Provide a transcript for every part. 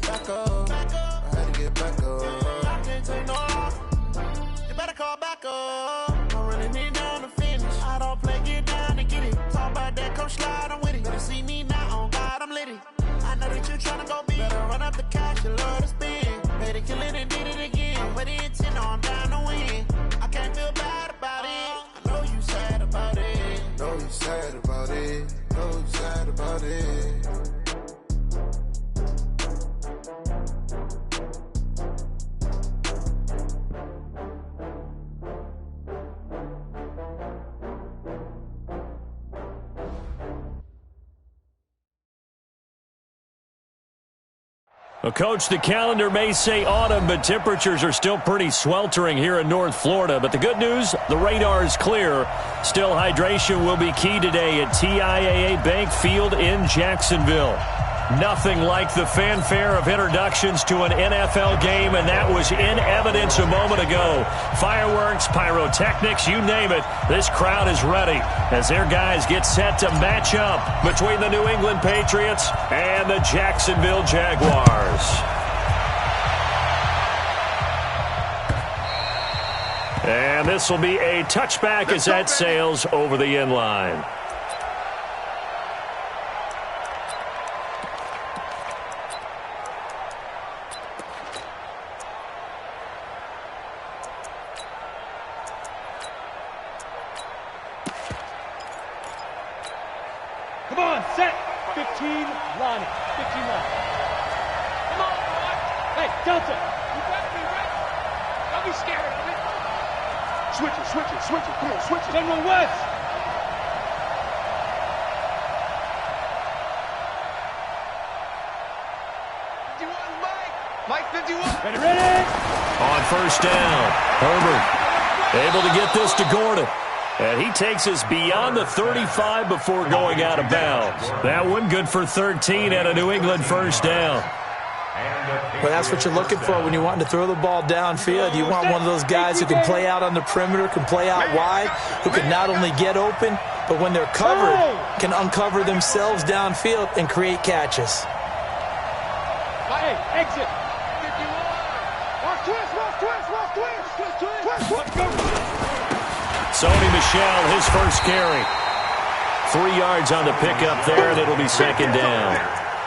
Back up. I had to get back up. I can't take no loss. You better call back up. Don't really need down to finish. I don't play, get down to get it. Talk about that, come slide, I'm with it. Better see me now, on God, I'm litty. I know that you're trying to go big. Better run up the cash, you love to spend. Better kill it and did it again. With the intent, I'm down to win. I can't feel bad about it. I know you sad about it. Know you sad about it. Know you sad about it. Well, Coach, the calendar may say autumn, but temperatures are still pretty sweltering here in North Florida. But the good news, the radar is clear. Still, hydration will be key today at TIAA Bank Field in Jacksonville. Nothing like the fanfare of introductions to an NFL game, and that was in evidence a moment ago. Fireworks, pyrotechnics, you name it. This crowd is ready as their guys get set to match up between the New England Patriots and the Jacksonville Jaguars. And this will be a touchback as that sails over the end line. Come on, set. 15, line it. 15 line. Come on, boy. Hey, Delta. You better be ready. Don't be scared of it. Switch it, switch it, switch it. Come on, switch it. 10-1 West. Mike 51. Ready, ready. On first down, Herbert able to get this to Gordon. And he takes us beyond the 35 before going out of bounds. That one good for 13 and a New England first down. Well, that's what you're looking for when you're wanting to throw the ball downfield. You want one of those guys who can play out on the perimeter, can play out wide, who can not only get open, but when they're covered, can uncover themselves downfield and create catches. Hey, exit. 51. Watch twist, watch twist, watch twist. Twist, let's go. Sony Michel, his first carry. 3 yards on the pickup there, and it'll be second down.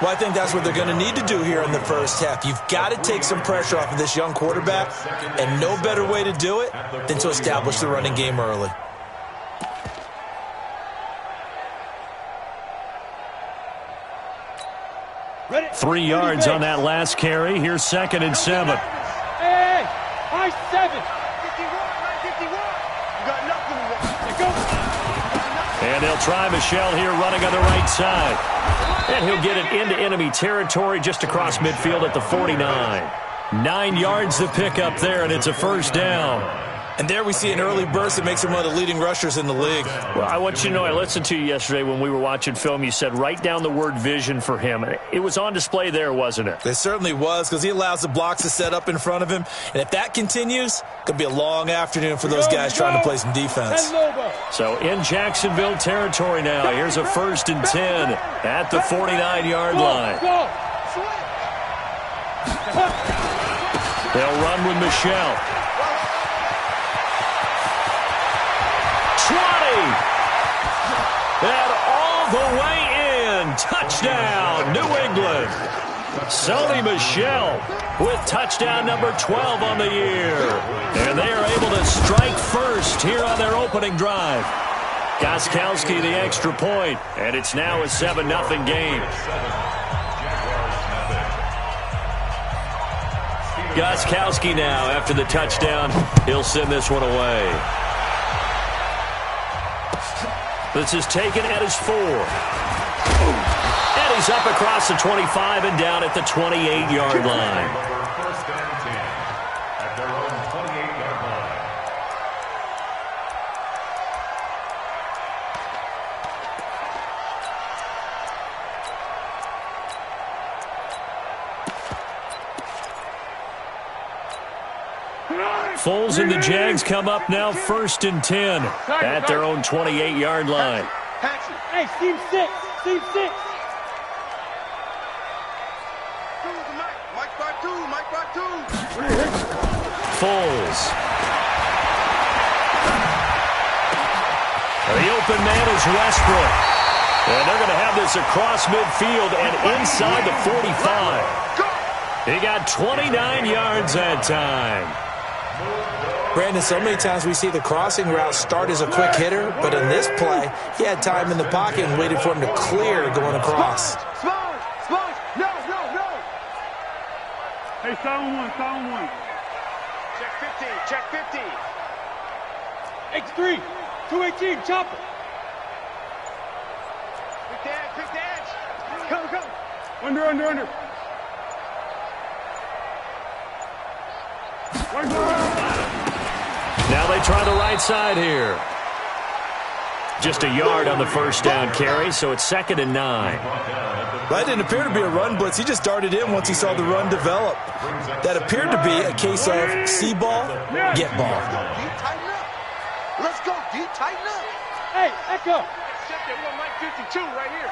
Well, I think that's what they're going to need to do here in the first half. You've got to take some pressure off of this young quarterback, and no better way to do it than to establish the running game early. Ready. 3 yards on that last carry. Here's second and 7. Hey, high 7. 51. You got nothing to watch. Go. And they'll try Michel here running on the right side. And he'll get it into enemy territory just across midfield at the 49. 9 yards to pick up there, and it's a first down. And there we see an early burst that makes him one of the leading rushers in the league. Well, I want you to know, I listened to you yesterday when we were watching film. You said write down the word vision for him. It was on display there, wasn't it? It certainly was, because he allows the blocks to set up in front of him. And if that continues, it could be a long afternoon for those guys trying to play some defense. So in Jacksonville territory now, here's a first and 10 at the 49-yard line. They'll run with Michel. 20. And all the way in. Touchdown, New England. Sony Michel with touchdown number 12 on the year. And they are able to strike first here on their opening drive. Gostkowski the extra point, and it's now a 7-0 game. Gostkowski now, after the touchdown, he'll send this one away. This is taken at his 4. And he's up across the 25 and down at the 28-yard line. First down and 10 at their own 28-yard line. Foles and the Jags come up now first and 10 at their own 28-yard line. Hey, team 6. Team 6. Foles. The open man is Westbrook. And they're going to have this across midfield and inside the 45. He got 29 yards that time. Brandon, so many times we see the crossing route start as a quick hitter, but in this play, he had time in the pocket and waited for him to clear going across. No. Hey, sound one. Check 15. X3, 218, chopper. Quick dash. Go. Under. Now they try the right side here. Just a yard on the first down carry, so it's 2nd and 9. That didn't appear to be a run blitz. He just darted in once he saw the run develop. That appeared to be a case of see ball, get ball. Let's go, D. Tighten up. Hey, Echo. Check that one, Mike 52 right here.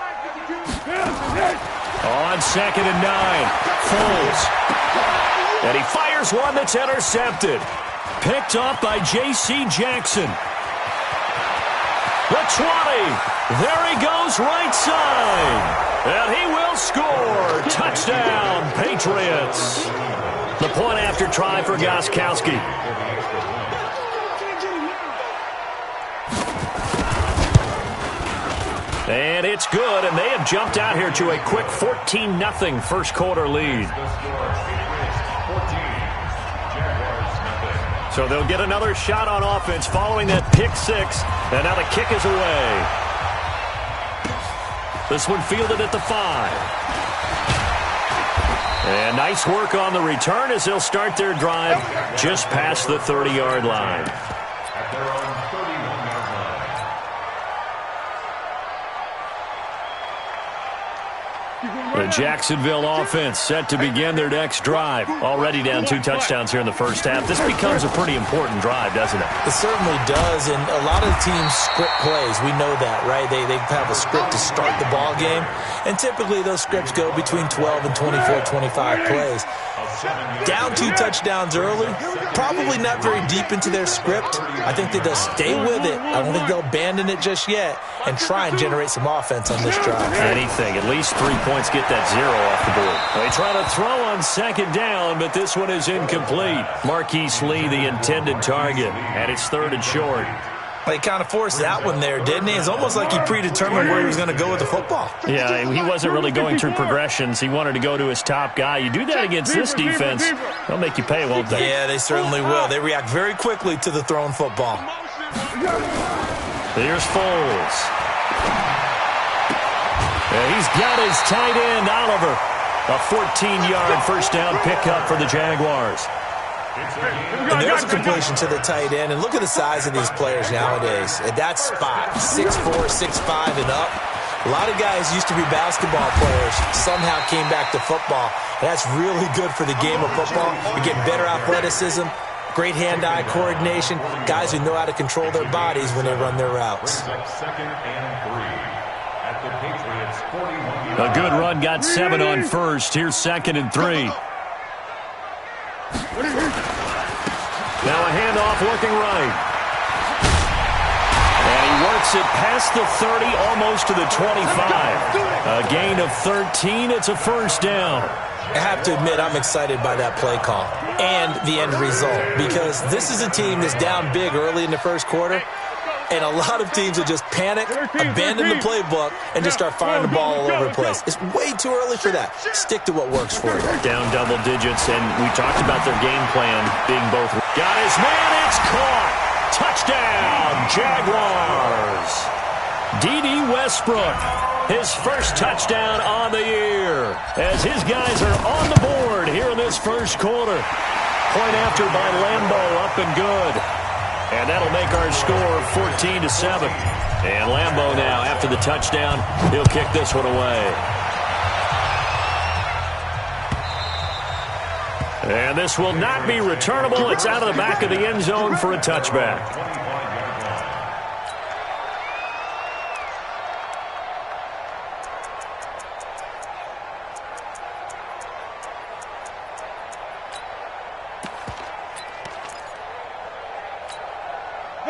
On 2nd and 9, Foles. And he fires one that's intercepted. Picked off by J.C. Jackson. The 20. There he goes right side. And he will score. Touchdown, Patriots. The point after try for Gostkowski. And it's good, and they have jumped out here to a quick 14-0 first quarter lead. So they'll get another shot on offense following that pick six, and now the kick is away. This one fielded at the 5. And nice work on the return as they'll start their drive just past the 30-yard line. The Jacksonville offense set to begin their next drive. Already down 2 touchdowns here in the first half. This becomes a pretty important drive, doesn't it? It certainly does, and a lot of teams script plays. We know that, right? They have a script to start the ball game, and typically those scripts go between 12 and 24, 25 plays. Down 2 touchdowns early, probably not very deep into their script. I think that they'll stay with it. I don't think they'll abandon it just yet and try and generate some offense on this drive. Anything, at least 3 points, get that 0 off the board. They try to throw on 2nd down, but this one is incomplete. Marquise Lee, the intended target, and it's 3rd and short. He kind of forced that one there, didn't he? It's almost like he predetermined where he was going to go with the football. Yeah, he wasn't really going through progressions. He wanted to go to his top guy. You do that against this defense, they'll make you pay, won't they? Yeah, they certainly will. They react very quickly to the thrown football. Here's Foles. And he's got his tight end, Oliver. A 14-yard first down pickup for the Jaguars. And there's a completion to the tight end. And look at the size of these players nowadays. At that spot, 6'4", 6'5", and up. A lot of guys used to be basketball players, somehow came back to football. And that's really good for the game of football. You get better athleticism, great hand-eye coordination, guys who know how to control their bodies when they run their routes. A good run, got 7 on first. Here's 2nd and 3. Now a handoff looking right. And he works it past the 30, almost to the 25. A gain of 13. It's a first down. I have to admit, I'm excited by that play call and the end result, because this is a team that's down big early in the first quarter, and a lot of teams will just panic, abandon the playbook, and just start firing the ball all over the place. It's way too early for that. Stick to what works for you. Down double digits, and we talked about their game plan being both. Got his man, it's caught. Touchdown, Jaguars. D.D. Westbrook, his first touchdown on the year, as his guys are on the board here in this first quarter. Point after by Lambo, up and good. And that'll make our score 14-7. And Lambo now, after the touchdown, he'll kick this one away. And this will not be returnable. It's out of the back of the end zone for a touchback.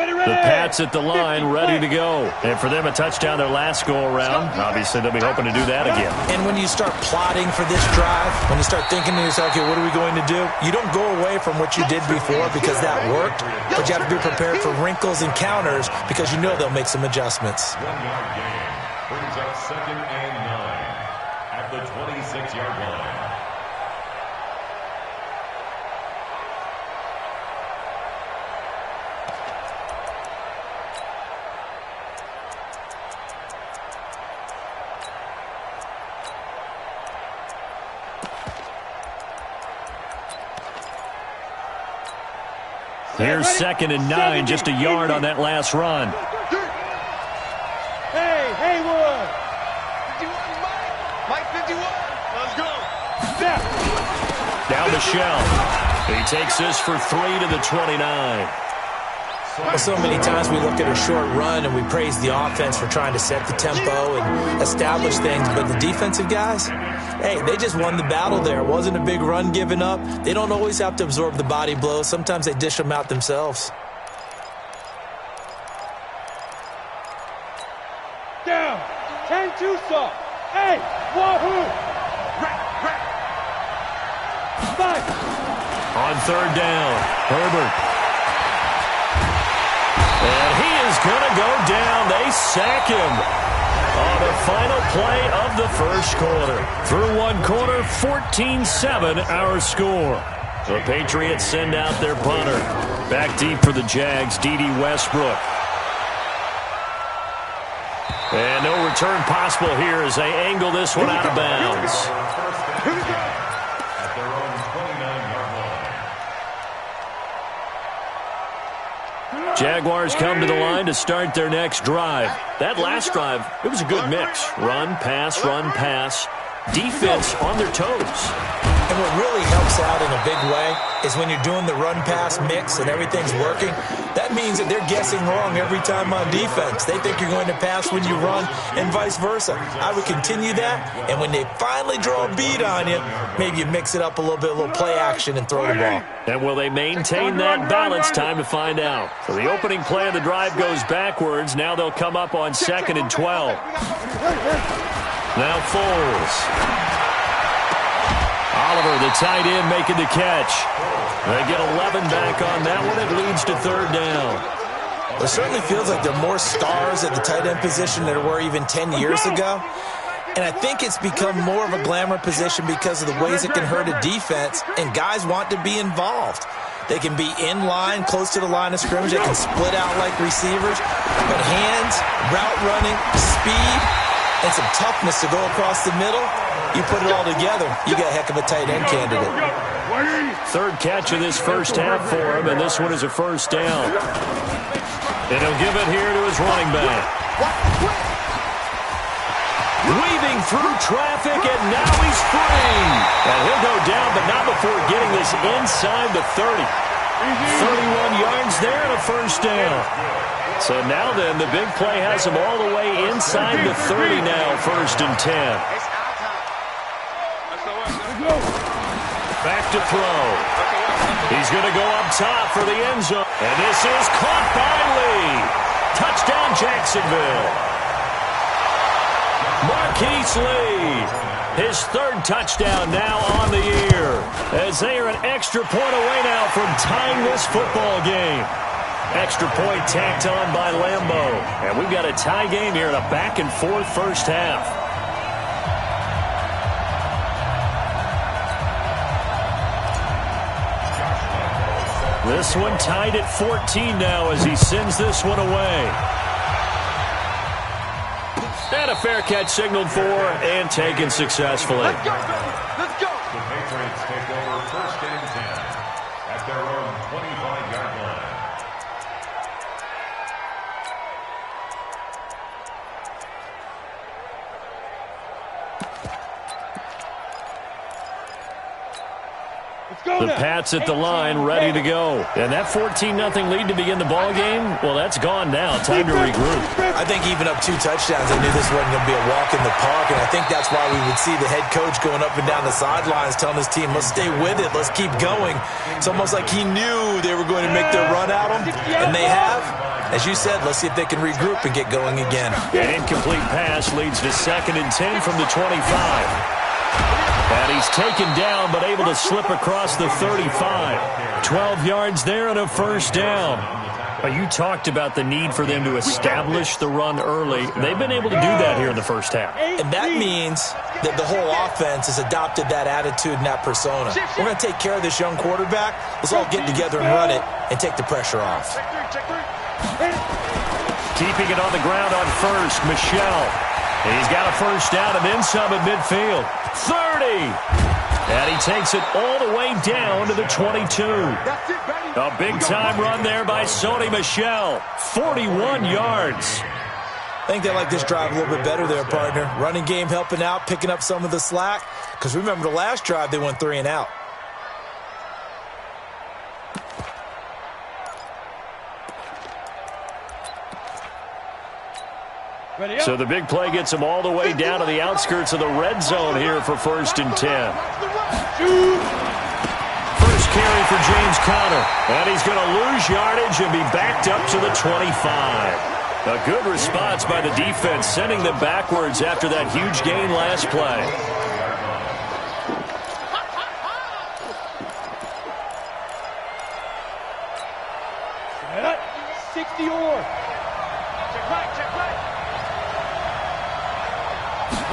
The Pats at the line, ready to go. And for them, a touchdown their last go-around. Obviously, they'll be hoping to do that again. And when you start plotting for this drive, when you start thinking to yourself, okay, what are we going to do? You don't go away from what you did before because that worked, but you have to be prepared for wrinkles and counters because you know they'll make some adjustments. 1-yard gain brings up 2nd and 9 at the 26-yard line. Here's 2nd and 9, just a yard on that last run. Hey, Haywood! 51, Mike 51. Let's go. Snap. Down the shell. He takes this for 3 to the 29. Well, so many times we look at a short run and we praise the offense for trying to set the tempo and establish things, but the defensive guys, hey, they just won the battle there. It wasn't a big run given up. They don't always have to absorb the body blows. Sometimes they dish them out themselves. Down. 10-2 soft. Hey, wahoo! Five. On 3rd down, Herbert. And he is going to go down. They sack him on the final play of the first quarter. Through one quarter, 14-7 our score. The Patriots send out their punter. Back deep for the Jags, D.D. Westbrook. And no return possible here as they angle this one out of bounds. At their own 29-yard line. Jaguars come to the line to start their next drive. That last drive, it was a good mix. Run, pass. Defense on their toes. And what really helps out in a big way is when you're doing the run-pass mix and everything's working, that means that they're guessing wrong every time on defense. They think you're going to pass when you run and vice versa. I would continue that, and when they finally draw a beat on you, maybe you mix it up a little bit, a little play action and throw the ball. And will they maintain that balance? Time to find out. So the opening play of the drive goes backwards. Now they'll come up on 2nd and 12. Now Foles. Oliver, the tight end, making the catch. They get 11 back on that one. It leads to 3rd down. It certainly feels like there are more stars at the tight end position than there were even 10 years ago. And I think it's become more of a glamour position because of the ways it can hurt a defense, and guys want to be involved. They can be in line, close to the line of scrimmage. They can split out like receivers. But hands, route running, speed, and some toughness to go across the middle, you put it all together, you got a heck of a tight end candidate. 3rd catch of this first half for him, and this one is a 1st down. And he'll give it here to his running back. Weaving through traffic, and now he's free. And he'll go down, but not before getting this inside the 30. 31 yards there and a 1st down. So now then, the big play has him all the way inside the 30 now, 1st and 10. Back to throw. He's going to go up top for the end zone. And this is caught by Lee. Touchdown, Jacksonville. Marquise Lee. His 3rd touchdown now on the year. As they are an extra point away now from tying this football game. Extra point tacked on by Lambeau. And we've got a tie game here in a back-and-forth first half. This one tied at 14 now as he sends this one away. And a fair catch signaled for and taken successfully. Let's go. Let's go. The Patriots take over 1st and 10 at their own 25-yard line. The Pats at the line, ready to go. And that 14-0 lead to begin the ball game, well, that's gone now. Time to regroup. I think even up 2 touchdowns, they knew this wasn't going to be a walk in the park, and I think that's why we would see the head coach going up and down the sidelines telling his team, let's stay with it, let's keep going. It's almost like he knew they were going to make their run at him, and they have. As you said, let's see if they can regroup and get going again. An incomplete pass leads to 2nd and 10 from the 25. And he's taken down but able to slip across the 35. 12 yards there and a first down. You talked about the need for them to establish the run early. They've been able to do that here in the first half. And that means that the whole offense has adopted that attitude and that persona. We're going to take care of this young quarterback. Let's all get together and run it and take the pressure off. Keeping it on the ground on first, Michelle. He's got a first down and then some at midfield. 30! And he takes it all the way down to the 22. A big-time run there by Sony Michel. 41 yards. I think they like this drive a little bit better there, partner. Running game helping out, picking up some of the slack. Because remember the last drive, they went 3 and out. So the big play gets him all the way down to the outskirts of the red zone here for 1st and 10. First carry for James Conner. And he's going to lose yardage and be backed up to the 25. A good response by the defense, sending them backwards after that huge gain last play. Set up. 60 or. Check right.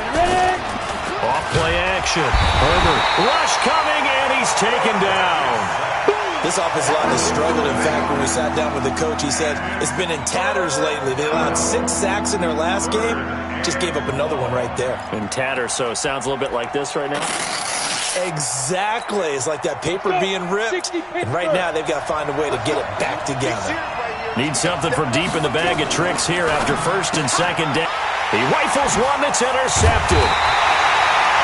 Ready. Off play action. Herbert. Rush coming, and he's taken down. This offensive line has struggled. In fact, when we sat down with the coach, he said it's been in tatters lately. They allowed 6 sacks in their last game. Just gave up another one right there. In tatters, so it sounds a little bit like this right now. Exactly. It's like that paper being ripped. And right now, they've got to find a way to get it back together. Need something from deep in the bag of tricks here after 1st and 2nd down. He rifles one that's intercepted.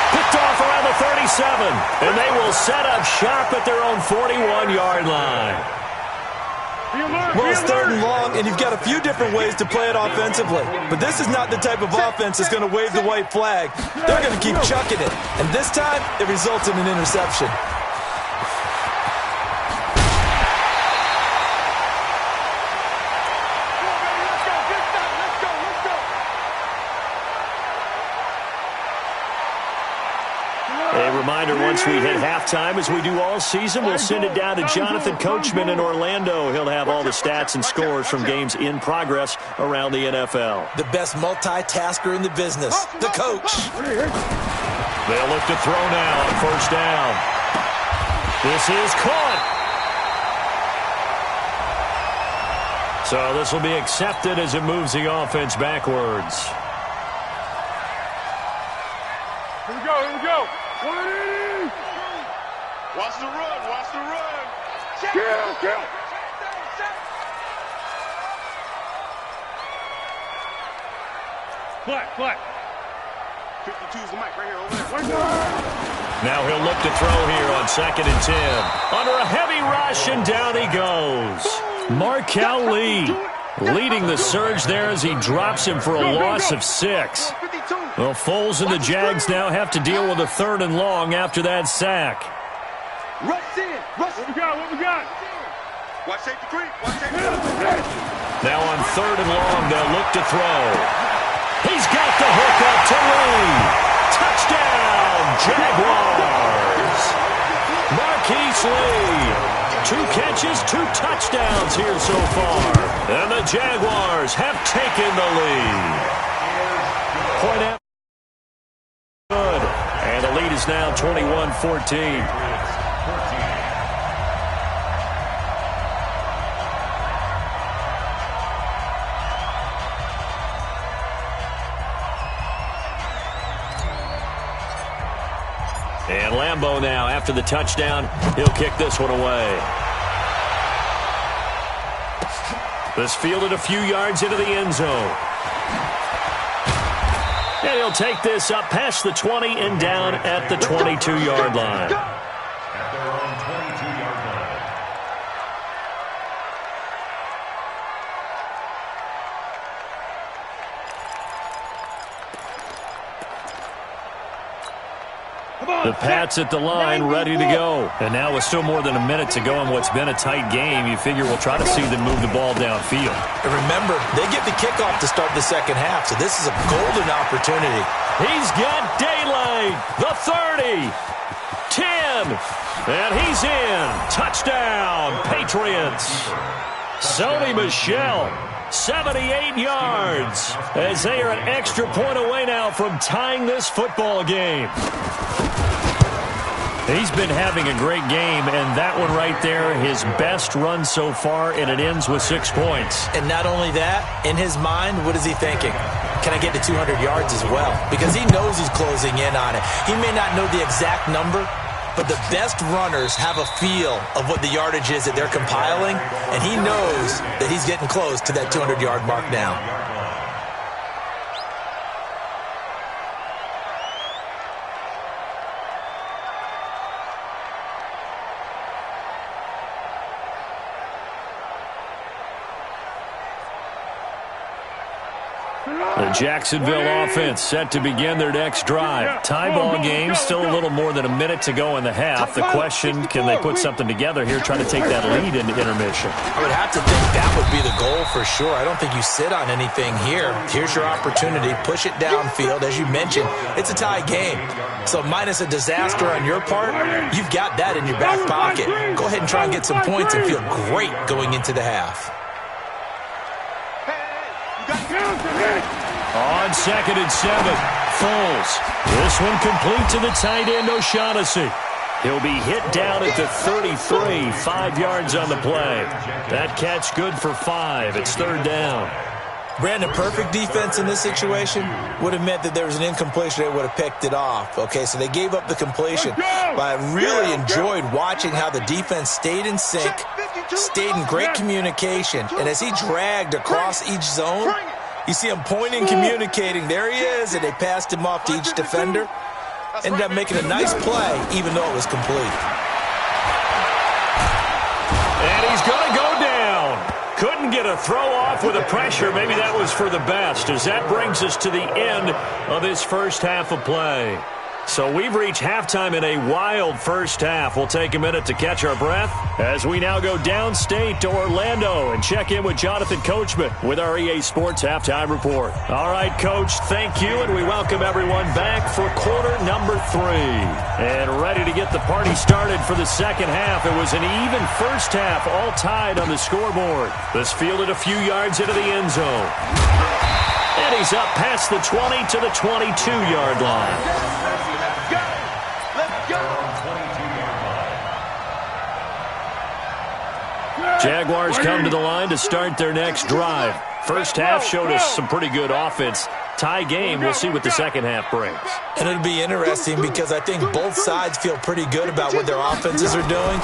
Picked off around the 37. And they will set up shop at their own 41-yard line. Well, it's 3rd and long, and you've got a few different ways to play it offensively. But this is not the type of offense that's going to wave the white flag. They're going to keep chucking it. And this time, it results in an interception. Reminder, once we hit halftime, as we do all season, we'll send it down to Jonathan Coachman in Orlando. He'll have all the stats and scores from games in progress around the NFL. The best multitasker in the business, the coach. They'll look to throw now on 1st down. This is caught. So this will be accepted as it moves the offense backwards. Here we go. Watch the run. Kill. Flat. 52's the mic right here, over there. Now he'll look to throw here on 2nd and 10. Under a heavy rush, and down he goes. Markel Lee leading the surge there as he drops him for a loss of 6. Well, Foles and the Jags now have to deal with a 3rd and long after that sack. Rush in. What we got? Watch safety creep. Now on 3rd and long, they'll look to throw. He's got the hook up to Lee. Touchdown, Jaguars. Marquise Lee. 2 catches, 2 touchdowns here so far. And the Jaguars have taken the lead. Point out. Good. And the lead is now 21-14. And Lambeau now, after the touchdown, he'll kick this one away. This fielded a few yards into the end zone. And he'll take this up past the 20 and down at the 22-yard line. At their own 22-yard line. The Pats at the line, ready to go. And now with still more than a minute to go in what's been a tight game, you figure we'll try to see them move the ball downfield. And remember, they get the kickoff to start the second half, so this is a golden opportunity. He's got daylight. The 30. 10. And he's in. Touchdown, Patriots. Sony Michel, 78 yards, as they are an extra point away now from tying this football game. He's been having a great game, and that one right there, his best run so far, and it ends with 6 points. And not only that, in his mind, what is he thinking? Can I get to 200 yards as well? Because he knows he's closing in on it. He may not know the exact number, but the best runners have a feel of what the yardage is that they're compiling, and he knows that he's getting close to that 200-yard mark now. The Jacksonville offense set to begin their next drive. Tie ball game, still a little more than a minute to go in the half. The question, can they put something together here, try to take that lead into intermission? I would have to think that would be the goal for sure. I don't think you sit on anything here. Here's your opportunity. Push it downfield. As you mentioned, it's a tie game. So minus a disaster on your part, you've got that in your back pocket. Go ahead and try and get some points and feel great going into the half. On 2nd and 7, Foles. This one complete to the tight end, O'Shaughnessy. He'll be hit down at the 33, 5 yards on the play. That catch good for 5. It's 3rd down. Brandon, perfect defense in this situation would have meant that there was an incompletion. They would have picked it off. Okay, so they gave up the completion. But I really enjoyed watching how the defense stayed in sync, stayed in great communication. And as he dragged across each zone, you see him pointing, communicating. There he is, and they passed him off to each defender. Ended up making a nice play, even though it was complete. And he's going to go down. Couldn't get a throw off with the pressure. Maybe that was for the best, as that brings us to the end of this first half of play. So we've reached halftime in a wild first half. We'll take a minute to catch our breath as we now go downstate to Orlando and check in with Jonathan Coachman with our EA Sports Halftime Report. All right, Coach, thank you, and we welcome everyone back for quarter number 3. And ready to get the party started for the second half. It was an even first half, all tied on the scoreboard. This fielded a few yards into the end zone. And he's up past the 20 to the 22-yard line. Jaguars come to the line to start their next drive. First half showed us some pretty good offense. Tie game, we'll see what the second half brings. And it'll be interesting because I think both sides feel pretty good about what their offenses are doing.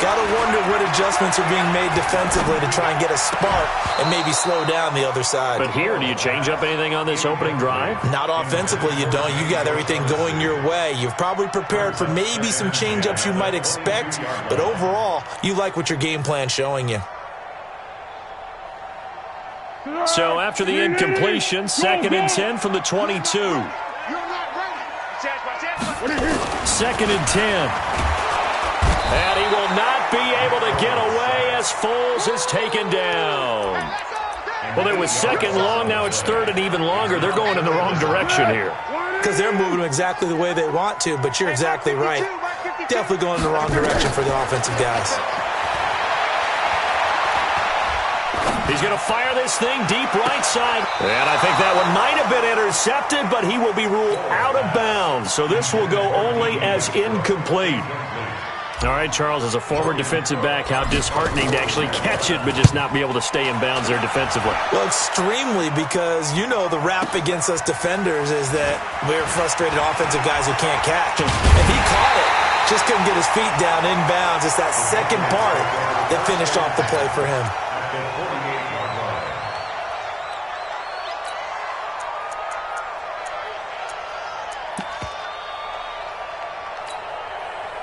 Gotta wonder what adjustments are being made defensively to try and get a spark and maybe slow down the other side. But here, do you change up anything on this opening drive? Not offensively, you don't. You got everything going your way. You've probably prepared for maybe some change-ups you might expect, but overall, you like what your game plan's showing you. So after the incompletion, 2nd and 10 from the 22. 2nd and 10. And he will not be able to get away as Foles is taken down. Well, it was 2nd long. Now it's 3rd and even longer. They're going in the wrong direction here. Because they're moving exactly the way they want to, but you're exactly right. Definitely going in the wrong direction for the offensive guys. He's going to fire this thing deep right side. And I think that one might have been intercepted, but he will be ruled out of bounds. So this will go only as incomplete. All right, Charles, as a former defensive back, how disheartening to actually catch it but just not be able to stay in bounds there defensively. Well, extremely, because you know the rap against us defenders is that we're frustrated offensive guys who can't catch. And he caught it, just couldn't get his feet down in bounds. It's that second part that finished off the play for him.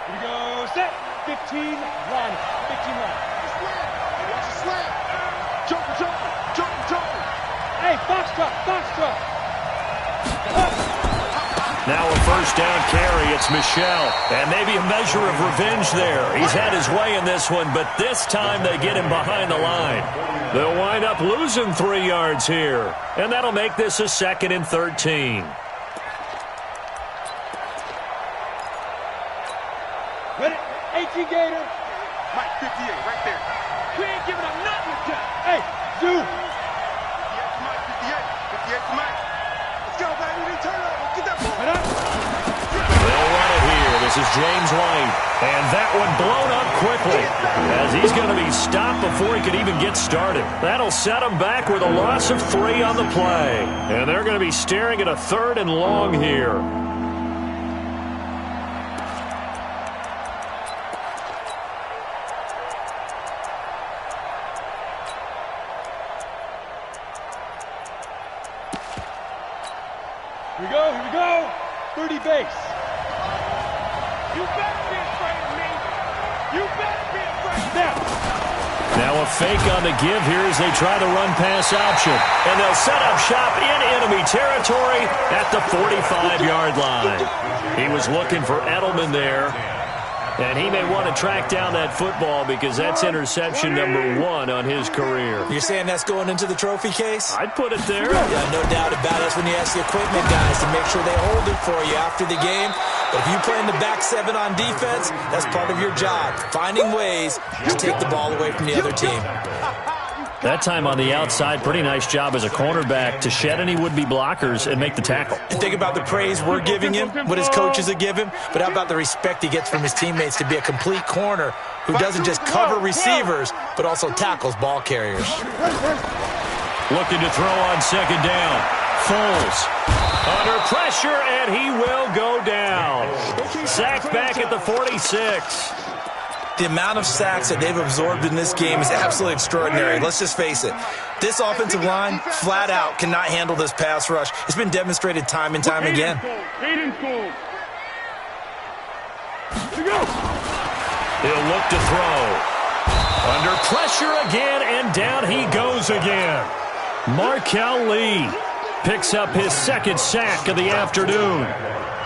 Here we go, set, 15 line, 15 line. Watch the slam. Jump. Hey, box truck. Now a first down carry. It's Michel. And maybe a measure of revenge there. He's had his way in this one, but this time they get him behind the line. They'll wind up losing 3 yards here. And that'll make this a 2nd and 13. Ready? 18 Gator. Mike, 58, right there. We ain't giving up nothing with that. Hey, Zoo. 58 to Mike, 58. 58 to Mike. Let's go, baby. We turn over. Get that ball. They'll run it here. This is James White. And that one blown up quickly as he's going to be stopped before he could even get started. That'll set him back with a loss of 3 on the play. And they're going to be staring at a 3rd and long here. Here we go. 30 base. You better be afraid of me. You better be afraid. Now a fake on the give here as they try the run-pass option. And they'll set up shop in enemy territory at the 45-yard line. He was looking for Edelman there. And he may want to track down that football because that's interception number 1 on his career. You're saying that's going into the trophy case? I'd put it there. Yeah, no doubt about it. That's when you ask the equipment guys to make sure they hold it for you after the game. But if you play in the back 7 on defense, that's part of your job, finding ways to take the ball away from the other team. That time on the outside, pretty nice job as a cornerback to shed any would-be blockers and make the tackle. And think about the praise we're giving him, what his coaches are giving, but how about the respect he gets from his teammates to be a complete corner who doesn't just cover receivers, but also tackles ball carriers. Looking to throw on 2nd down. Foles under pressure, and he will go down. Sacked back at the 46. The amount of sacks that they've absorbed in this game is absolutely extraordinary. Let's just face it. This offensive line, flat out, cannot handle this pass rush. It's been demonstrated time and time again. He'll look to throw. Under pressure again, and down he goes again. Markel Lee picks up his 2nd sack of the afternoon.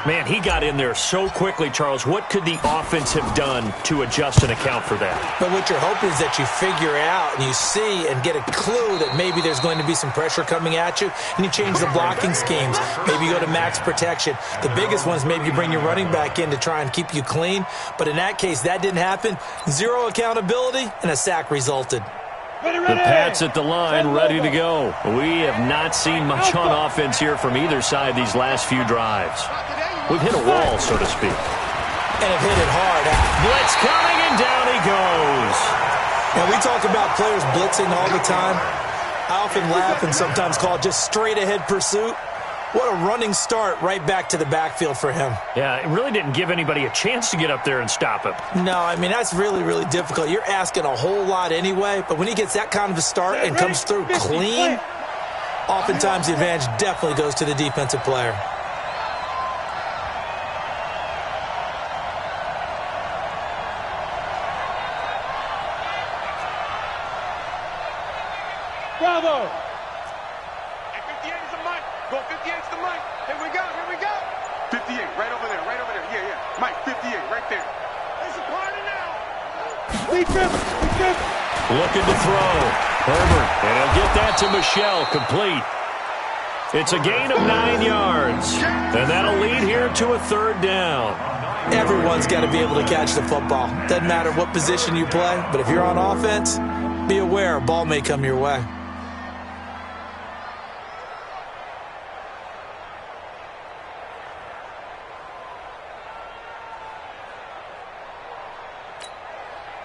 Man, he got in there so quickly, Charles. What could the offense have done to adjust and account for that? But what you're hoping is that you figure out and you see and get a clue that maybe there's going to be some pressure coming at you, and you change the blocking schemes. Maybe you go to max protection. The biggest one is maybe you bring your running back in to try and keep you clean. But in that case, that didn't happen. 0 accountability, and a sack resulted. The Pats at the line, ready to go. We have not seen much on offense here from either side these last few drives. We've hit a wall, so to speak. And have hit it hard. Blitz coming, and down he goes. Now, we talk about players blitzing all the time. I often laugh and sometimes call it just straight-ahead pursuit. What a running start right back to the backfield for him. Yeah, it really didn't give anybody a chance to get up there and stop him. No, I mean, that's really, really difficult. You're asking a whole lot anyway, but when he gets that kind of a start and comes through clean, oftentimes the advantage definitely goes to the defensive player. Bravo! 58 is the mic. Go 58 is the mic. Here we go. 58, right over there. Yeah. Mike, 58, right there. It's a party now. Defense. Looking to throw. Herbert, and he'll get that to Michel, complete. It's a gain of 9 yards, and that'll lead here to a 3rd down. Everyone's got to be able to catch the football. Doesn't matter what position you play, but if you're on offense, be aware a ball may come your way.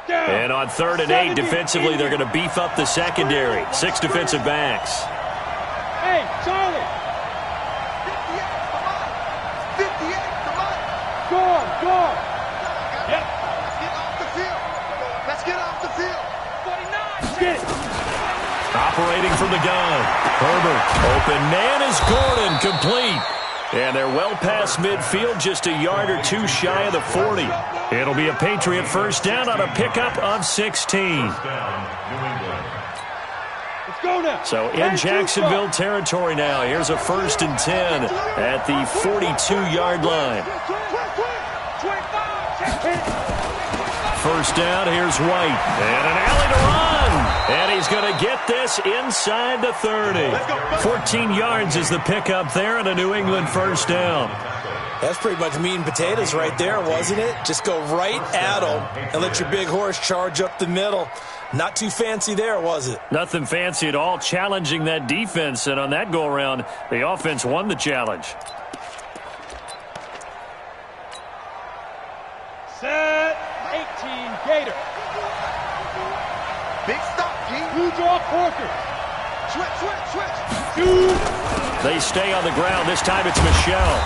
And on 3rd and 8, defensively, they're going to beef up the secondary. 6 defensive backs. Hey, Charlie. 58, Go on. Yep. Let's get off the field. 49. Get it. Operating from the gun. Herbert. Open man is Gordon, complete. And they're well past midfield, just a yard or 2 shy of the 40. It'll be a Patriot first down on a pickup of 16. Let's go now. So in Jacksonville territory now. Here's a 1st and 10 at the 42-yard line. 1st down, here's White. And an alley to run. And he's going to get this inside the 30. 14 yards is the pickup there and a New England 1st down. That's pretty much meat and potatoes right there, wasn't it? Just go right at them and let your big horse charge up the middle. Not too fancy there, was it? Nothing fancy at all, challenging that defense. And on that go-around, the offense won the challenge. Set 18 Gator. Big stop, G. Blue draw Corker. Switch. They stay on the ground. This time it's Michelle.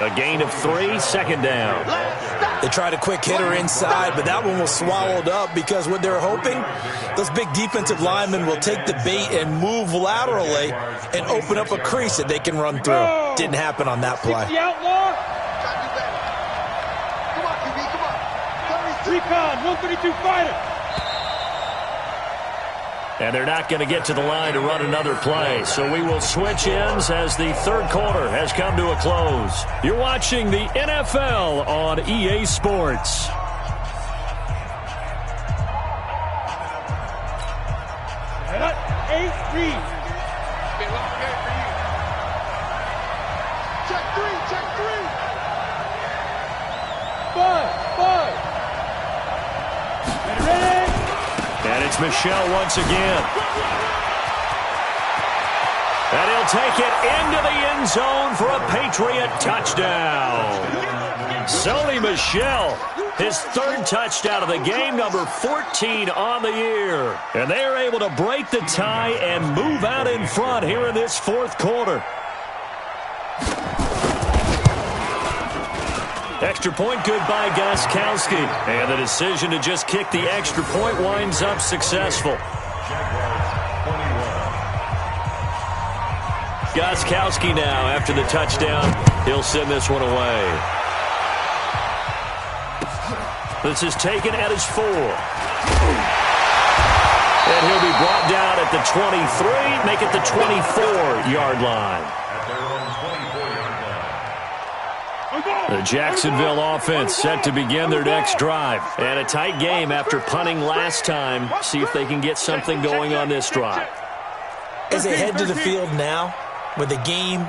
A gain of 3, 2nd down. They tried a quick hitter inside, but that one was swallowed up because what they're hoping, those big defensive linemen will take the bait and move laterally and open up a crease that they can run through. Didn't happen on that play. The outlaw. Come on, QB, come on. Recon, 132 fighter. And they're not going to get to the line to run another play. So we will switch ends as the 3rd quarter has come to a close. You're watching the NFL on EA Sports. Set 8 read. Be a long game for you. Check 3. Bud. Ready. And it's Michelle once again. And he'll take it into the end zone for a Patriot touchdown. Sony Michel, his 3rd touchdown of the game, number 14 on the year. And they are able to break the tie and move out in front here in this 4th quarter. Extra point good by Gostkowski. And the decision to just kick the extra point winds up successful. Gostkowski now after the touchdown. He'll send this one away. This is taken at his 4. And he'll be brought down at the 23, make it the 24-yard line. The Jacksonville offense set to begin their next drive. And a tight game after punting last time. See if they can get something going on this drive. As they head to the field now, with the game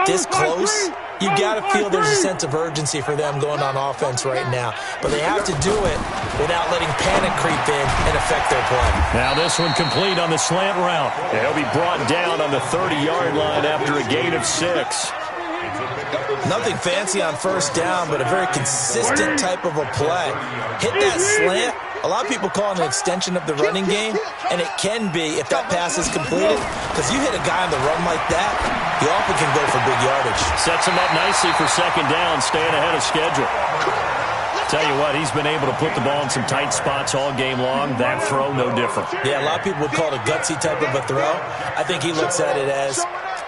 this close, you got to feel there's a sense of urgency for them going on offense right now. But they have to do it without letting panic creep in and affect their play. Now this one complete on the slant route. He'll be brought down on the 30-yard line after a gain of 6. Nothing fancy on 1st down, but a very consistent type of a play. Hit that slant. A lot of people call it an extension of the running game, and it can be if that pass is completed, because you hit a guy on the run like that, he often can go for big yardage. Sets him up nicely for 2nd down, staying ahead of schedule. Tell you what, he's been able to put the ball in some tight spots all game long. That throw, no different. Yeah, a lot of people would call it a gutsy type of a throw. I think he looks at it as,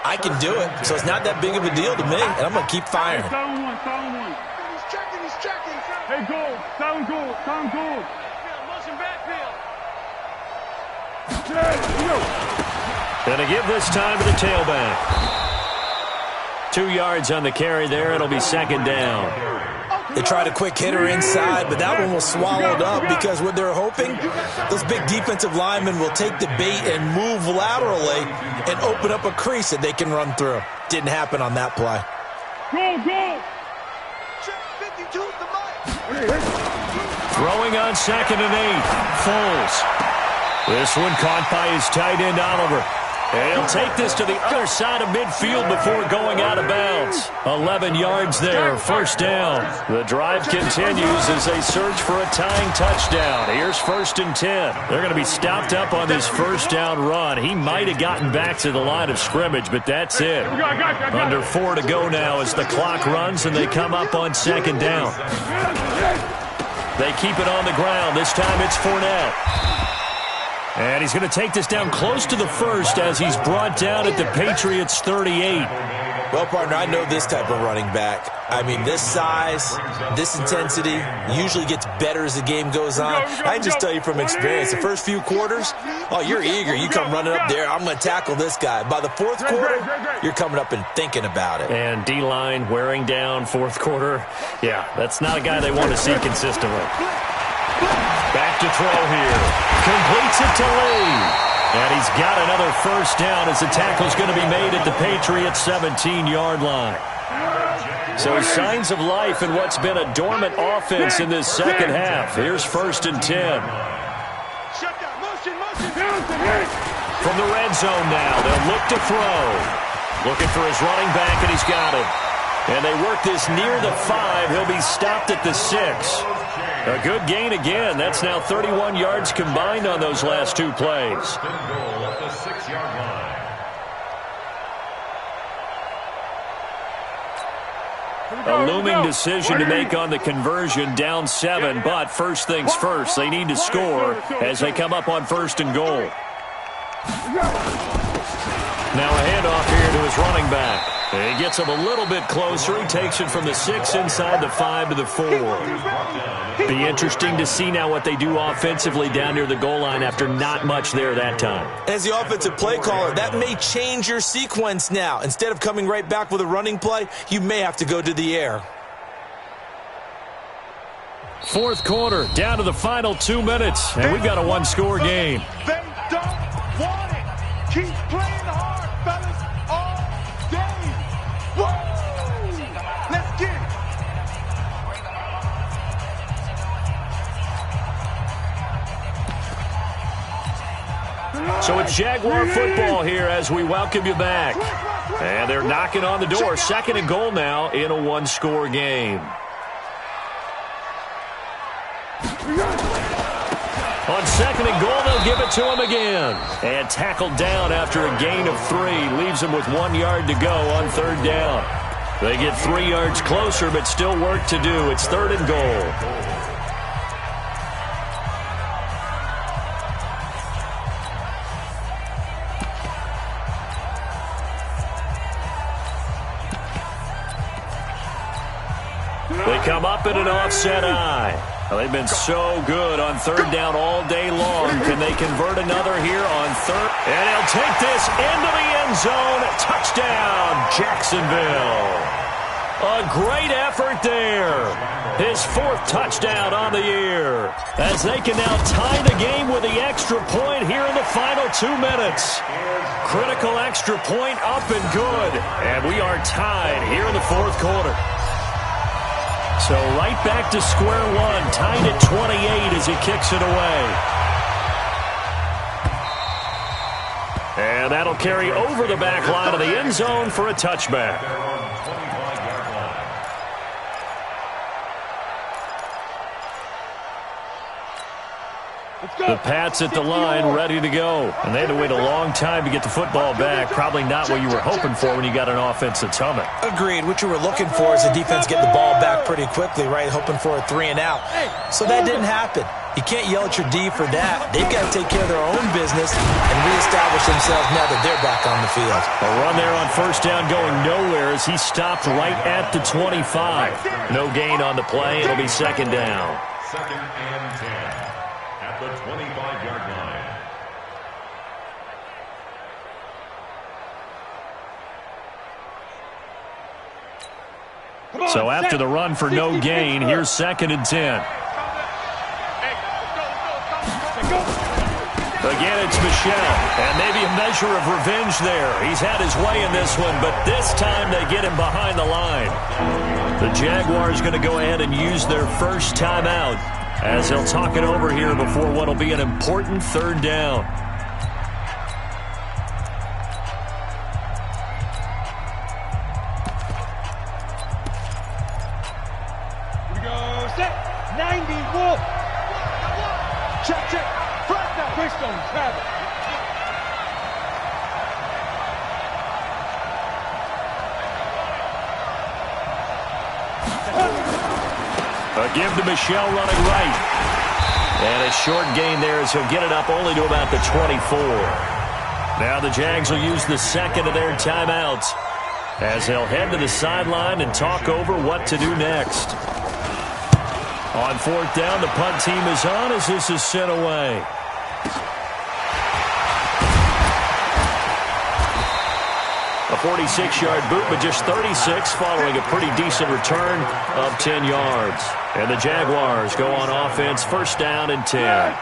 I can do it, so it's not that big of a deal to me, and I'm going to keep firing. Down one. He's checking. Hey, goal. Down goal. Motion backfield. Going to give this time to the tailback. 2 yards on the carry there. It'll be 2nd down. They tried a quick hitter inside, but that one was swallowed up because what they're hoping, those big defensive linemen will take the bait and move laterally and open up a crease that they can run through. Didn't happen on that play. Go. Check 52 the mic. Throwing on 2nd and 8. Foles. This one caught by his tight end, Oliver. And he'll take this to the other side of midfield before going out of bounds. 11 yards there, 1st down. The drive continues as they search for a tying touchdown. Here's 1st and 10. They're going to be stopped up on this 1st down run. He might have gotten back to the line of scrimmage, but that's it. Under 4 to go now as the clock runs and they come up on 2nd down. They keep it on the ground. This time it's Fournette. And he's going to take this down close to the 1st as he's brought down at the Patriots' 38. Well, partner, I know this type of running back. I mean, this size, this intensity usually gets better as the game goes on. I can just tell you from experience, the first few quarters, oh, you're eager. You come running up there, I'm going to tackle this guy. By the fourth quarter, you're coming up and thinking about it. And D-line wearing down fourth quarter. Yeah, that's not a guy they want to see consistently. Back to throw here. Completes it to Lee. And he's got another first down as the tackle's going to be made at the Patriots' 17-yard line. So signs of life in what's been a dormant offense in this second half. Here's 1st and 10. From the red zone now, they'll look to throw. Looking for his running back, and he's got it. And they work this near the 5. He'll be stopped at the 6. A good gain again. That's now 31 yards combined on those last 2 plays. Goal at the 6-yard line. A looming decision to make on the conversion, down 7. But first things first, they need to score as they come up on 1st and goal. Now a handoff here to his running back. He gets him a little bit closer. He takes it from the 6 inside the 5 to the 4. Be interesting to see now what they do offensively down near the goal line after not much there that time. As the offensive play caller, that may change your sequence now. Instead of coming right back with a running play, you may have to go to the air. Fourth quarter, down to the final 2 minutes, and we've got a 1-score game. They don't want it. Keep playing hard, fellas, all day. Woo! Let's get it. So it's Jaguar football here as we welcome you back. And they're knocking on the door. 2nd and goal now in a 1-score game. On 2nd and goal, they'll give it to him again. And tackled down after a gain of 3. Leaves him with 1 yard to go on 3rd down. They get 3 yards closer, but still work to do. It's 3rd and goal. They come up in an offset eye. Well, they've been so good on 3rd down all day long. Can they convert another here on 3rd? And he'll take this into the end zone. Touchdown, Jacksonville. A great effort there. His 4th touchdown on the year. As they can now tie the game with the extra point here in the final 2 minutes. Critical extra point up and good. And we are tied here in the 4th quarter. So right back to square one, tied at 28 as he kicks it away. And that'll carry over the back line of the end zone for a touchback. The Pats at the line, ready to go. And they had to wait a long time to get the football back. Probably not what you were hoping for when you got an offense that's humming. Agreed. What you were looking for is the defense getting the ball back pretty quickly, right? Hoping for a 3 and out. So that didn't happen. You can't yell at your D for that. They've got to take care of their own business and reestablish themselves now that they're back on the field. A run there on 1st down going nowhere as he stopped right at the 25. No gain on the play. It'll be 2nd down. 2nd and 10 at the 25-yard line. So after the run for no gain, here's 2nd and 10. Again, it's Michel, and maybe a measure of revenge there. He's had his way in this one, but this time they get him behind the line. The Jaguars going to go ahead and use their first timeout as they'll talk it over here before what will be an important 3rd down. Here we go, set, 90, Wolf. Check, check. Keystone Travis. A give to Michel running right. And a short gain there as he'll get it up only to about the 24. Now the Jags will use the 2nd of their timeouts. as he'll head to the sideline and talk over what to do next. On 4th down, the punt team is on as this is sent away. A 46-yard boot, but just 36 following a pretty decent return of 10 yards. And the Jaguars go on offense, 1st down and 10.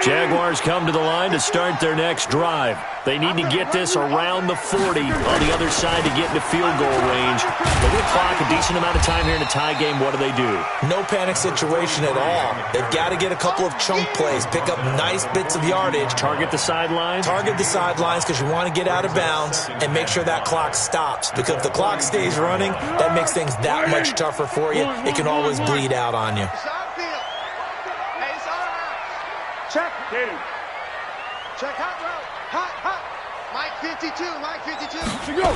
Jaguars come to the line to start their next drive. They need to get this around the 40 on the other side to get into field goal range. Look at the clock, a decent amount of time here in a tie game. What do? No panic situation at all. They've got to get a couple of chunk plays, pick up nice bits of yardage. Target the sidelines? Target the sidelines because you want to get out of bounds and make sure that clock stops. Because if the clock stays running, that makes things that much tougher for you. It can always bleed out on you. Check. Get him. Check hot route. Hot. Mike 52. To go.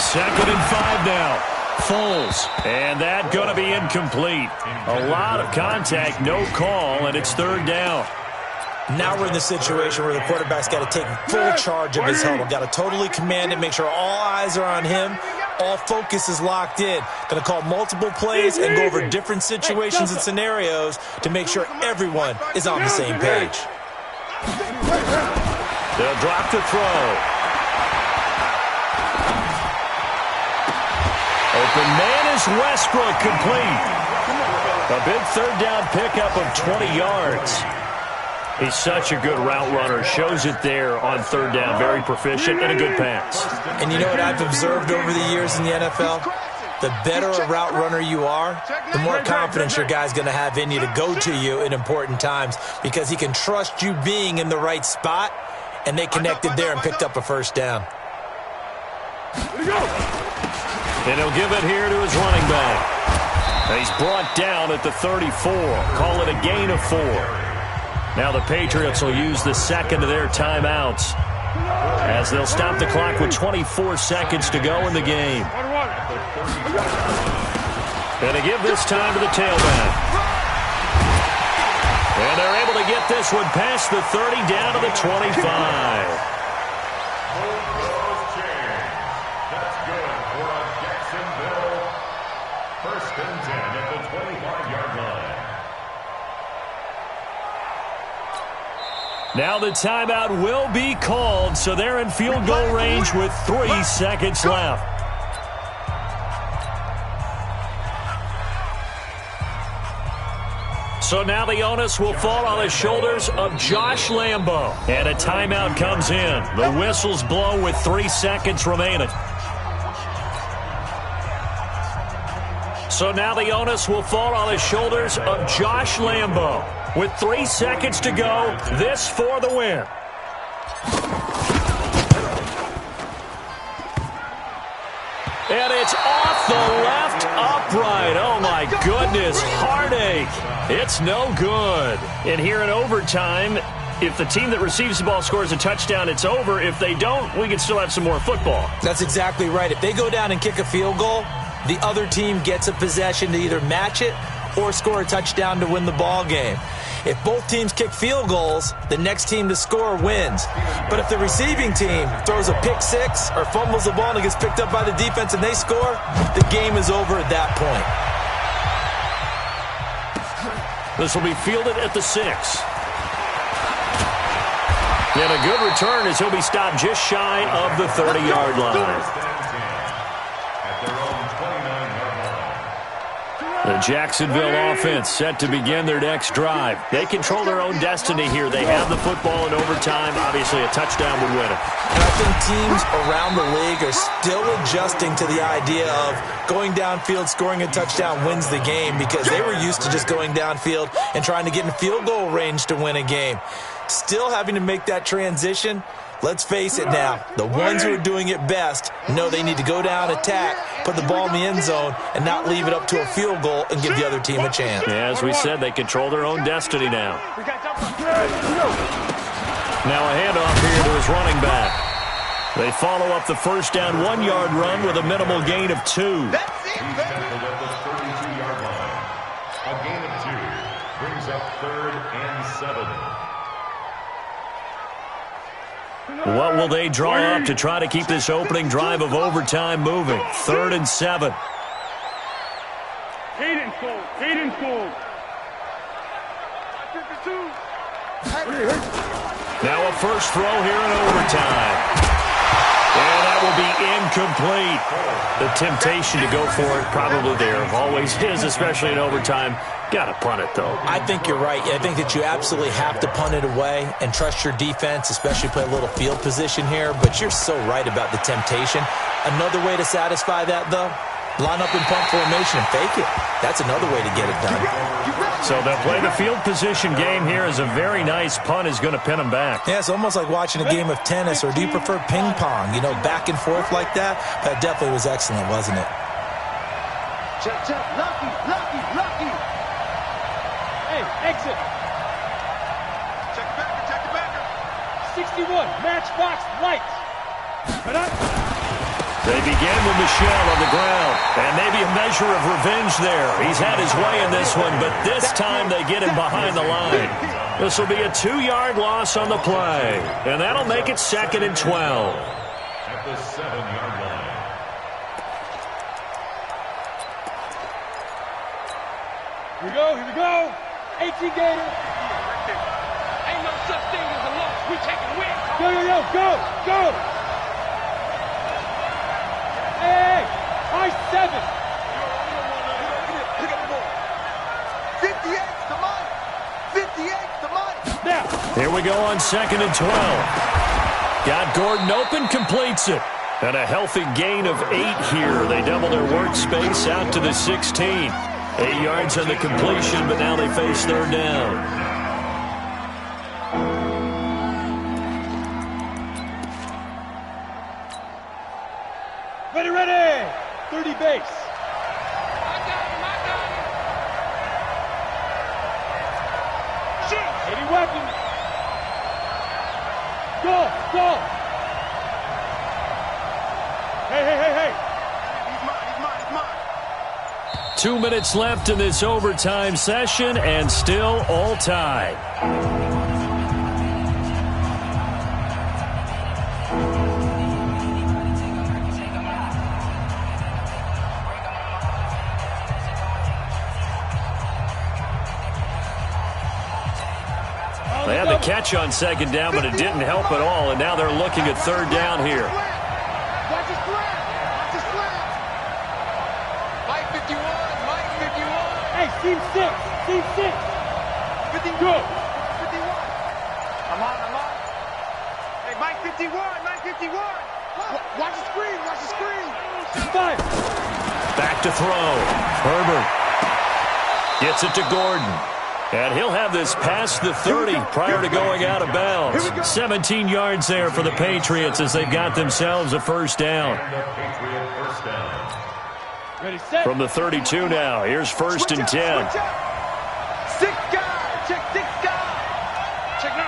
2nd and 5 now. Foles. And that going to be incomplete. A lot of contact, no call, and it's 3rd down. Now we're in the situation where the quarterback's got to take full charge of his huddle. Got to totally command it, make sure all eyes are on him. All focus is locked in. Going to call multiple plays and go over different situations and scenarios to make sure everyone is on the same page. They'll drop to throw. Open man is Westbrook, complete. A big 3rd down pickup of 20 yards. He's such a good route runner. Shows it there on 3rd down. Very proficient and a good pass. And you know what I've observed over the years in the NFL? The better a route runner you are, the more confidence your guy's going to have in you to go to you in important times because he can trust you being in the right spot, and they connected there and picked up a 1st down. And he'll give it here to his running back. He's brought down at the 34. Call it a gain of 4. Now the Patriots will use the 2nd of their timeouts as they'll stop the clock with 24 seconds to go in the game. And they give this time to the tailback. And they're able to get this one past the 30 down to the 25. That's good for a Jacksonville 1st and 10 at the 25-yard line. Now the timeout will be called, so they're in field goal range with 3 seconds left. So now the onus will fall on the shoulders of Josh Lambo. And a timeout comes in. The whistles blow with 3 seconds remaining. So now the onus will fall on the shoulders of Josh Lambo. With 3 seconds to go, this for the win. And it's off the left upright. Oh, my goodness. Heartache. It's no good. And here in overtime, if the team that receives the ball scores a touchdown, it's over. If they don't, we can still have some more football. That's exactly right. If they go down and kick a field goal, the other team gets a possession to either match it or score a touchdown to win the ball game. If both teams kick field goals, the next team to score wins. But if the receiving team throws a pick six or fumbles the ball and it gets picked up by the defense and they score, the game is over at that point. This will be fielded at the 6. And a good return as he'll be stopped just shy of the 30-yard line. The Jacksonville offense set to begin their next drive. They control their own destiny here. They have the football in overtime. Obviously, a touchdown would win it. And I think teams around the league are still adjusting to the idea of going downfield, scoring a touchdown wins the game because they were used to just going downfield and trying to get in field goal range to win a game. Still having to make that transition. Let's face it now, the ones who are doing it best know they need to go down, attack, put the ball in the end zone, and not leave it up to a field goal and give the other team a chance. Yeah, as we said, they control their own destiny now. Now a handoff here to his running back. They follow up the first down 1-yard run with a minimal gain of 2. He's tackled at the 32-yard line. A gain of 2 brings up 3rd and 7. What will they draw up to try to keep this opening drive of overtime moving? 3rd and 7. Hayden's goal. Now a first throw here in overtime. And that will be incomplete. The temptation to go for it probably there. Always is, especially in overtime. Got to punt it, though. I think you're right. I think that you absolutely have to punt it away and trust your defense, especially play a little field position here. But you're so right about the temptation. Another way to satisfy that, though, line up in punt formation and fake it. That's another way to get it done. So they'll play the field position game here as a very nice punt is going to pin them back. Yeah, it's almost like watching a game of tennis, or do you prefer ping pong? You know, back and forth like that? That definitely was excellent, wasn't it? Check. Lucky. Hey, exit. Check the backer. 61, matchbox lights. Right up. They begin with Michel on the ground, and maybe a measure of revenge there. He's had his way in this one, but this time they get him behind the line. This will be a 2-yard loss on the play, and that'll make it 2nd and 12. At the 7-yard line. Here we go. 18 Gator. Ain't no such thing as a loss. We taking wins. Go. Hey, high 7. Pick up the ball. 58's the money. 58's the money. Now. Here we go on 2nd and 12. Got Gordon open, completes it. And a healthy gain of 8 here. They double their workspace out to the 16. 8 yards on the completion, but now they face 3rd down. Ready. 30 base. I got him. Shoot. 80 weapons. Go. Hey. He's mine. 2 minutes left in this overtime session, and still all tied. They had the catch on 2nd down, but it didn't help at all, and now they're looking at 3rd down here. Watch his slam. Mike 51. Hey, team 6. 50 good. 51. I'm on. Hey, Mike 51. Watch the screen. 5. Back to throw. Herbert gets it to Gordon. And he'll have this past the 30 prior to going out of bounds. 17 yards there for the Patriots as they've got themselves a 1st down. Ready, set. From the 32 now, here's 1st and 10. 6 guys. Check 6 guys. Check 9.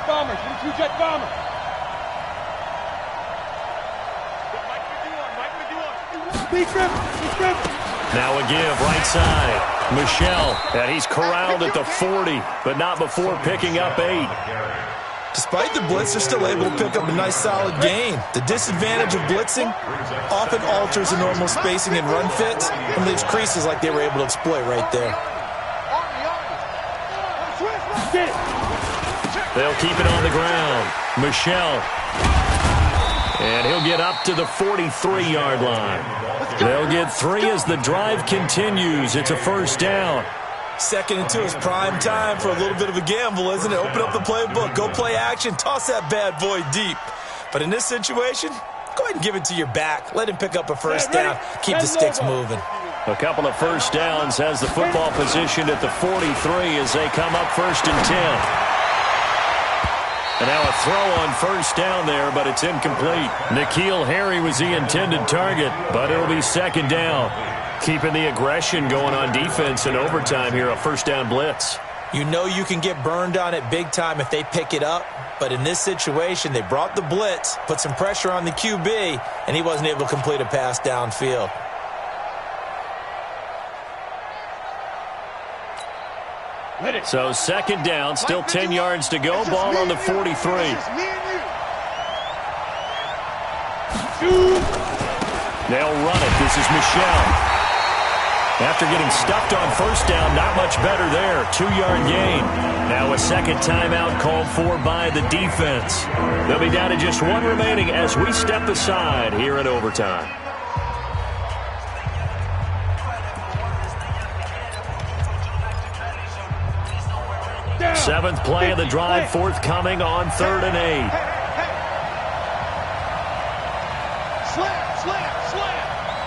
22-jet bomber. Mike 51. Speed grip. Now a give, right side. Michel, and he's corralled at the 40, but not before picking up 8. Despite the blitz, they're still able to pick up a nice, solid gain. The disadvantage of blitzing often alters the normal spacing and run fits and leaves creases like they were able to exploit right there. They'll keep it on the ground. Michel. And he'll get up to the 43-yard line. They'll get 3 as the drive continues. It's a 1st down. 2nd and 2 is prime time for a little bit of a gamble, isn't it? Open up the playbook, go play action, toss that bad boy deep. But in this situation, go ahead and give it to your back. Let him pick up a 1st down. Keep the sticks moving. A couple of 1st downs has the football positioned at the 43 as they come up 1st and 10. And now a throw on 1st down there, but it's incomplete. N'Keal Harry was the intended target, but it'll be 2nd down. Keeping the aggression going on defense in overtime here, a 1st down blitz. You know you can get burned on it big time if they pick it up, but in this situation, they brought the blitz, put some pressure on the QB, and he wasn't able to complete a pass downfield. So second down, still 10 yards to go. Ball on the 43. They'll run it. This is Michelle. After getting stuffed on first down, not much better there. 2-yard gain. Now a second timeout called for by the defense. They'll be down to just one remaining as we step aside here in overtime. Seventh play of the drive forthcoming on 3rd and 8. Slam.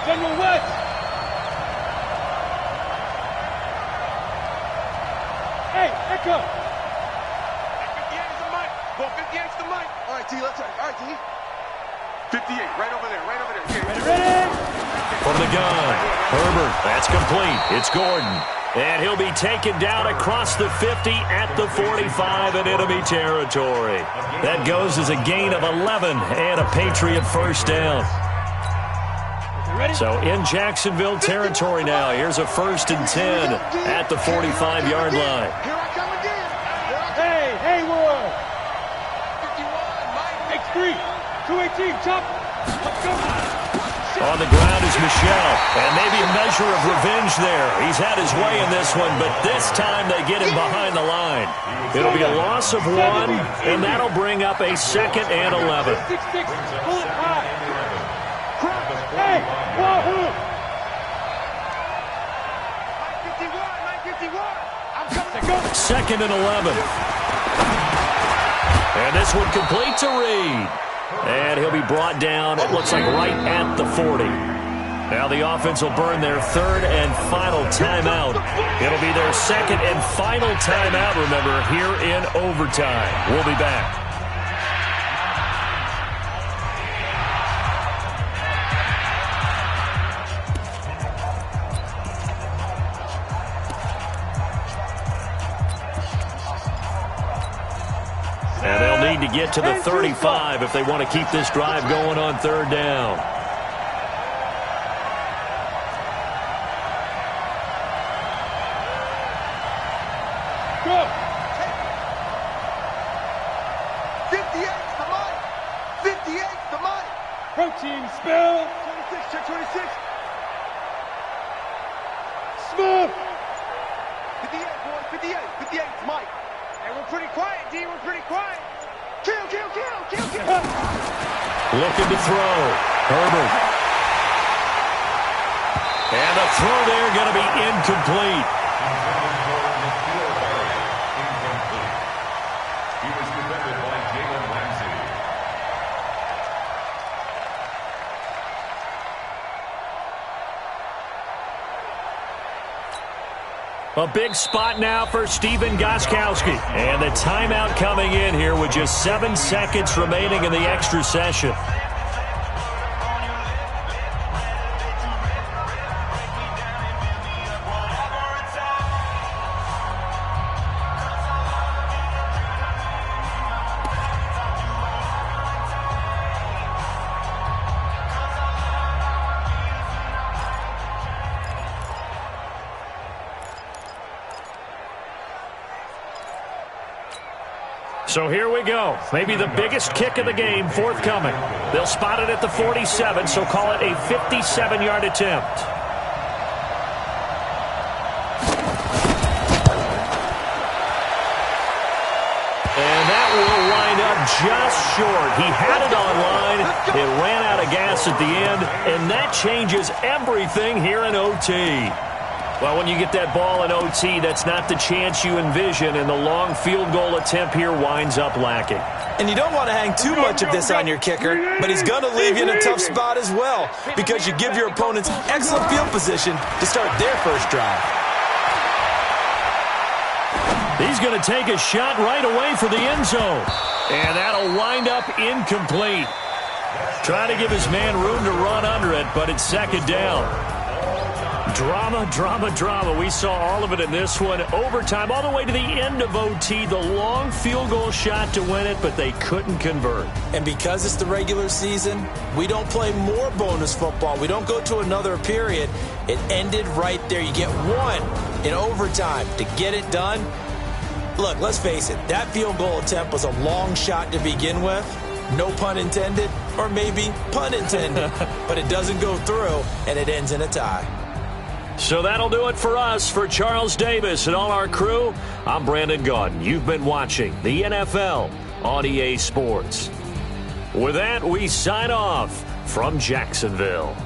General West. Hey, Echo. 58's the mic. Go 58's the mic. All right, T, let's try. All right, T. 58, right over there. Yeah, Ready? From the gun, Herbert, that's complete. It's Gordon. And he'll be taken down across the 50 at the 45 in enemy territory. That goes as a gain of 11 and a Patriot first down. So in Jacksonville territory now. Here's a 1st and 10 at the 45-yard line. Here I come again. Hey, Hayward. 51, Mike. X3, 218, chop. Let's go. On the ground is Michelle, and maybe a measure of revenge there. He's had his way in this one, but this time they get him behind the line. It'll be a loss of 1, and that'll bring up a 2nd and 11. 6-6, pull it high. Hey, wahoo! 51. I'm coming to go. 2nd and 11. And this one complete to Reed. And he'll be brought down, it looks like, right at the 40. Now the offense will burn their 3rd and final timeout. It'll be their 2nd and final timeout, remember, here in overtime. We'll be back. And they'll need to get to the 35 if they want to keep this drive going on 3rd down. Go. 58's the mic. 58's the mic. Protein spill. 26, check 26. Smooth. 58, boys, 58's the mic. And we're pretty quiet, D. We're pretty quiet. Kill. Looking to throw. Herbert. And the throw there going to be incomplete. He was defended by Jalen Ramsey. A big spot now for Stephen Gostkowski. And the timeout coming in here with just 7 seconds remaining in the extra session. So here we go. Maybe the biggest kick of the game forthcoming. They'll spot it at the 47, so call it a 57-yard attempt. And that will wind up just short. He had it on line. It ran out of gas at the end, and that changes everything here in OT. Well, when you get that ball in OT, that's not the chance you envision, and the long field goal attempt here winds up lacking. And you don't want to hang too much of this on your kicker, but he's going to leave you in a tough spot as well because you give your opponents excellent field position to start their first drive. He's going to take a shot right away for the end zone, and that'll wind up incomplete. Trying to give his man room to run under it, but it's 2nd down. Drama, drama, drama. We saw all of it in this one. Overtime, all the way to the end of OT. The long field goal shot to win it, but they couldn't convert. And because it's the regular season, we don't play more bonus football. We don't go to another period. It ended right there. You get one in overtime to get it done. Look, let's face it. That field goal attempt was a long shot to begin with. No pun intended, or maybe pun intended. But it doesn't go through, and it ends in a tie. So that'll do it for us. For Charles Davis and all our crew, I'm Brandon Gaudin. You've been watching the NFL on EA Sports. With that, we sign off from Jacksonville.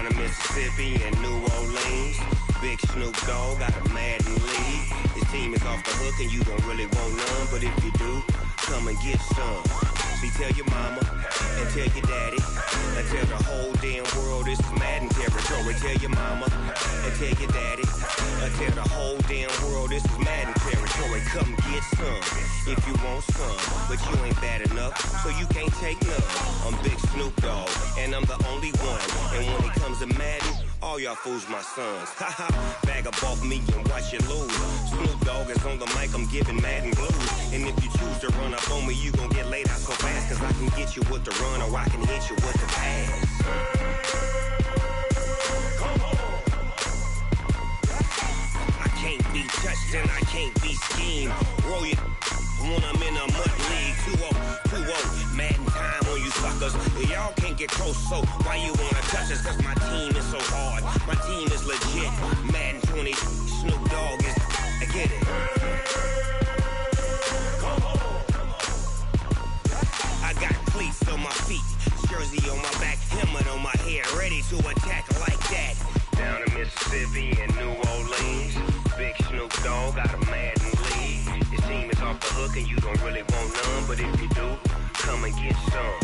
Down in Mississippi and New Orleans, Big Snoop Dogg got a Madden league. His team is off the hook and you don't really want none, but if you do, come and get some. See, tell your mama and tell your daddy and tell the whole damn world this is Madden territory. Tell your mama and tell your daddy and tell the whole damn world this is Madden territory. Come get some if you want some, but you ain't bad enough, so you can't take none. I'm Big Snoop Dogg and I'm the only one. And when it comes to Madden, all y'all fools my sons. Haha, bag up off me and watch you lose. Snoop Dogg is on the mic, I'm giving Madden blues. And if you choose to run up on me, you gon' get laid out so fast, cause I can get you with the run or I can hit you with the pass. Come on. I can't be touched and I can't be schemed. Roll it when I'm in a mud league. 2-0, Madden time on you suckers. Y'all can't get close, so why you wanna touch us? Cause my team is so hard, my team is legit. Madden 20, Snoop Dogg is, I get it. Come on. I got cleats on my feet, jersey on my back, helmet on my head, ready to attack like that. Down in Mississippi and New Orleans, Big Snoop Dogg got a Madden league. His team is off the hook and you don't really want none, but if you do, come and get some.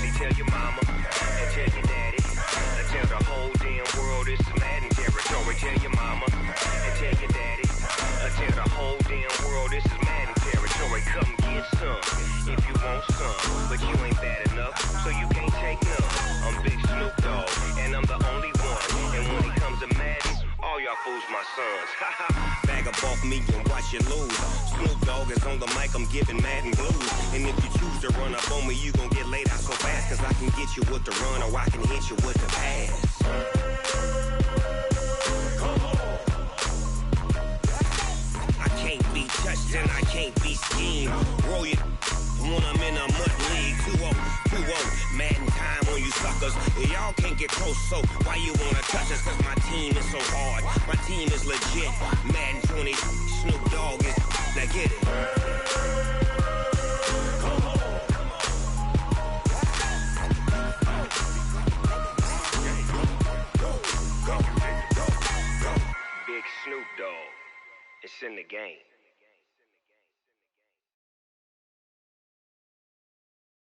See, tell your mama and tell your daddy and tell the whole damn world this is Madden territory. Tell your mama and tell your daddy and tell the whole damn world this is Madden territory. Come get some if you want some, but you ain't bad enough, so you can't take none. I'm Big Snoop Dogg and I'm the only one. And when it comes to Madden, all y'all fools my sons. Bag up off me and watch you lose. Snoop Dogg is on the mic, I'm giving Madden blues. And if you choose to run up on me, you gon' get laid out so fast, cause I can get you with the run or I can hit you with the pass. Come on. I can't be touched and I can't be schemed. Roll it when I'm in a mud league. 2-0, Madden time on you suckers. Y'all can't get close, so why you wanna touch us? Cause my team is so hard, my team is legit. Madden 20, Snoop Dogg is, now get it. Come on. Go. Big Snoop Dogg, it's in the game.